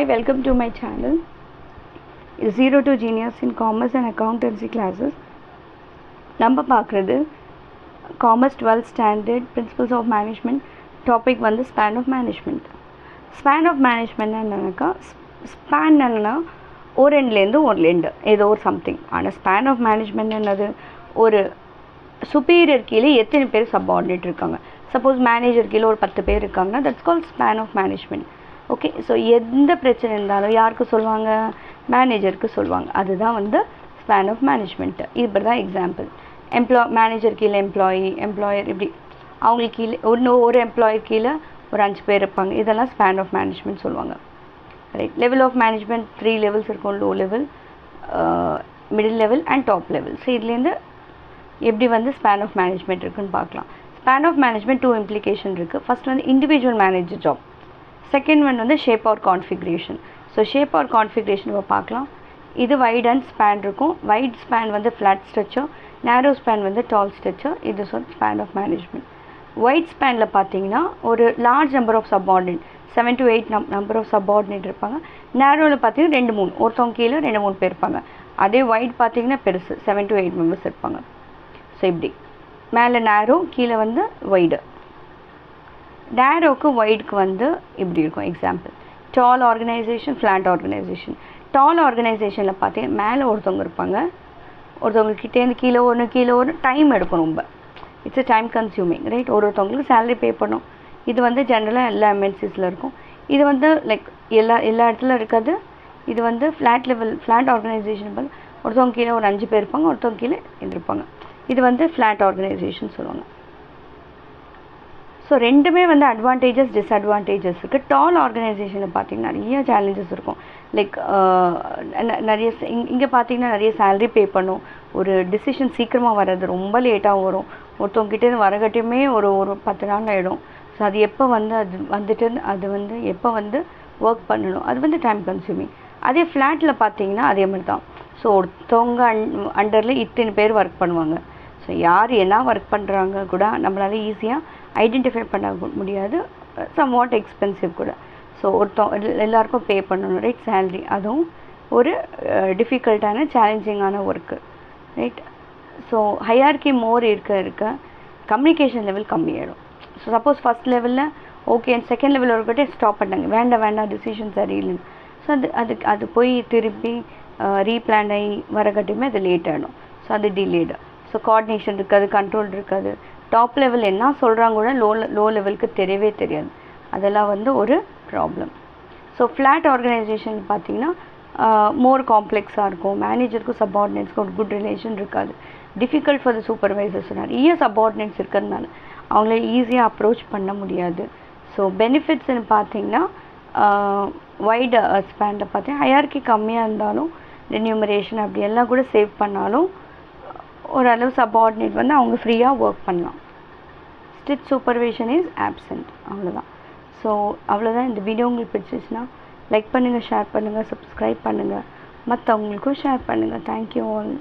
welcome to my channel. Zero to Genius in Commerce and Accountancy classes. நம்ம பார்க்குறது Commerce 12th Standard Principles of Management topic வந்து Span of Management. Span of Management என்னன்னாக்கா span என்னன்னா ஒரு எண்ட்லேருந்து ஒரு end ஏதோ ஒரு சம்திங். ஆனால் Span of Management என்னது ஒரு சுப்பீரியர் கீழே எத்தனை பேர் சப்பார்டினேட் இருக்காங்க. சப்போஸ் மேனேஜர் கீழே ஒரு 10 பேர் இருக்காங்கன்னா that's called Span of Management. Okay, so எந்த பிரச்சனை இருந்தாலும் யாருக்கு சொல்லுவாங்க, மேனேஜருக்கு சொல்லுவாங்க. அதுதான் வந்து ஸ்பேன் ஆஃப் மேனேஜ்மெண்ட்டு. இப்படி தான் எக்ஸாம்பிள். மேனேஜர் கீழே எம்ப்ளாயர் இப்படி அவங்களுக்கு கீழே ஒரு எம்ப்ளாயர் கீழே ஒரு 5 பேர் இருப்பாங்க. இதெல்லாம் ஸ்பேன் ஆஃப் மேனேஜ்மெண்ட் சொல்லுவாங்க. Right, level of management 3 levels இருக்கும். Low level, middle level and top level. So இதுலேருந்து எப்படி வந்து ஸ்பேன் ஆஃப் மேனேஜ்மெண்ட் இருக்குன்னு பார்க்கலாம். ஸ்பேன் ஆஃப் மேனேஜ்மெண்ட் 2 இம்ப்ளிகேஷன் இருக்குது. ஃபர்ஸ்ட் வந்து individual manager job. Second one வந்து shape or configuration. So shape or configuration நம்ம பார்க்கலாம். இது வைட் அண்ட் ஸ்பேன் இருக்கும். வைட் ஸ்பேன் வந்து ஃப்ளாட் ஸ்ட்ரக்சர், நேரோ ஸ்பேன் வந்து டால் ஸ்ட்ரக்சர். இது ஸ்பேன் ஆஃப் மேனேஜ்மெண்ட். வைட் ஸ்பேனில் பார்த்தீங்கன்னா ஒரு large number of subordinate 7 to 8 number of subordinate இருப்பாங்க. நேரோவில் பார்த்தீங்கன்னா 2-3 ஒருத்தவங்க கீழே 2-3 பேர் இருப்பாங்க. அதே வைட் பார்த்தீங்கன்னா பெருசு 7 to 8 மெம்பர்ஸ் இருப்பாங்க. ஸோ இப்படி மேலே நேரோ, கீழே வந்து வைடு. நேரோக்கு வைடுக்கு வந்து இப்படி இருக்கும். எக்ஸாம்பிள் டால் ஆர்கனைசேஷன், ஃப்ளாட் ஆர்கனைசேஷன். டால் ஆர்கனைசேஷனில் பார்த்தீங்கன்னா மேலே ஒருத்தவங்க இருப்பாங்க, ஒருத்தவங்கக்கிட்டேருந்து கீழே ஒரு டைம் எடுக்கும். ரொம்ப it's a time consuming. Right, ஒருத்தவங்களுக்கு சேலரி பே பண்ணும். இது வந்து ஜென்ரலாக எல்லா எம்என்சிஸில் இருக்கும். இது வந்து லைக் எல்லா இடத்துல இருக்காது. இது வந்து ஃப்ளாட் ஆர்கனைசேஷன் வந்து ஒருத்தவங்க கீழே ஒரு 5 பேர் இருப்பாங்க, ஒருத்தவங்க கீழே இருப்பாங்க. இது வந்து ஃப்ளாட் ஆர்கனைசேஷன் சொல்லுவாங்க. ஸோ ரெண்டுமே வந்து அட்வான்டேஜஸ் டிஸ்அட்வான்டேஜஸ் இருக்குது. டால் ஆர்கனைசேஷனில் பார்த்தீங்கன்னா நிறைய சேலஞ்சஸ் இருக்கும். லைக் நிறைய இங்கே பார்த்தீங்கன்னா நிறைய சேலரி பே பண்ணும். ஒரு டிசிஷன் சீக்கிரமாக வர்றது ரொம்ப லேட்டாக வரும். ஒருத்தவங்ககிட்டேருந்து வரகட்டியுமே ஒரு 10 நாள் ஆகிடும். ஸோ அது எப்போ வந்து அது வந்து எப்போ வந்து ஒர்க் பண்ணணும், அது வந்து டைம் கன்சியூமிங். அதே ஃப்ளாட்டில் பார்த்தீங்கன்னா அதே மாதிரி தான். ஸோ ஒருத்தவங்க அண்டரில் இத்தனை பேர் ஒர்க் பண்ணுவாங்க. ஸோ யார் என்ன ஒர்க் பண்ணுறாங்க கூட நம்மளால ஈஸியாக ஐடென்டிஃபை பண்ண முடியாது. சம்வாட் எக்ஸ்பென்சிவ் கூட. ஸோ எல்லாருக்கும் பே பண்ணணும். ரைட், சேலரி அதுவும் ஒரு டிஃபிகல்ட்டான சேலஞ்சிங்கான work. Right, so hierarchy more இருக்க கம்யூனிகேஷன் லெவல் கம்மியாயிடும். ஸோ சப்போஸ் ஃபஸ்ட் லெவலில் ஓகே, செகண்ட் லெவலில் ஒருக்கிட்டே ஸ்டாப் பண்ணாங்க, வேண்டாம் டிசிஷன் சரியில்லைன்னு. ஸோ அது போய் திருப்பி ரீப்ளான் ஆகி வரக்கட்டியுமே அது லேட் ஆகிடும். ஸோ அது டிலேடு. ஸோ கோஆர்டினேஷன் இருக்காது, கண்ட்ரோல் இருக்காது. டாப் லெவல் என்ன சொல்கிறாங்க கூட லோ லெவலுக்கு தெரியவே தெரியாது. அதெல்லாம் வந்து ஒரு ப்ராப்ளம். ஸோ ஃப்ளாட் ஆர்கனைசேஷன் பார்த்தீங்கன்னா மோர் காம்ப்ளெக்ஸாக இருக்கும். மேனேஜருக்கும் சப்பார்டினேட்ஸ்க்கும் ஒரு குட் ரிலேஷன் இருக்காது. Difficult for the supervisors. நிறைய சப்பார்டினேட்ஸ் இருக்கிறதுனால அவங்கள ஈஸியாக அப்ரோச் பண்ண முடியாது. ஸோ பெனிஃபிட்ஸ்ன்னு பார்த்தீங்கன்னா வைடு ஸ்பேனில் பார்த்தீங்கன்னா ஹையார்கி கம்மியாக இருந்தாலும் ரென்யூமரேஷன் அப்படி எல்லாம் கூட சேவ் பண்ணாலும் ஓரளவு சப்பார்டினேட் வந்து அவங்க ஃப்ரீயாக ஒர்க் பண்ணலாம். Strict supervision is absent. அவ்வளோதான். ஸோ அவ்வளோதான். இந்த வீடியோ உங்களுக்கு பிடிச்சிச்சுன்னா லைக் பண்ணுங்கள், ஷேர் பண்ணுங்கள், சப்ஸ்கிரைப் பண்ணுங்கள், மற்றவங்களுக்கும் ஷேர் பண்ணுங்கள். Thank you all.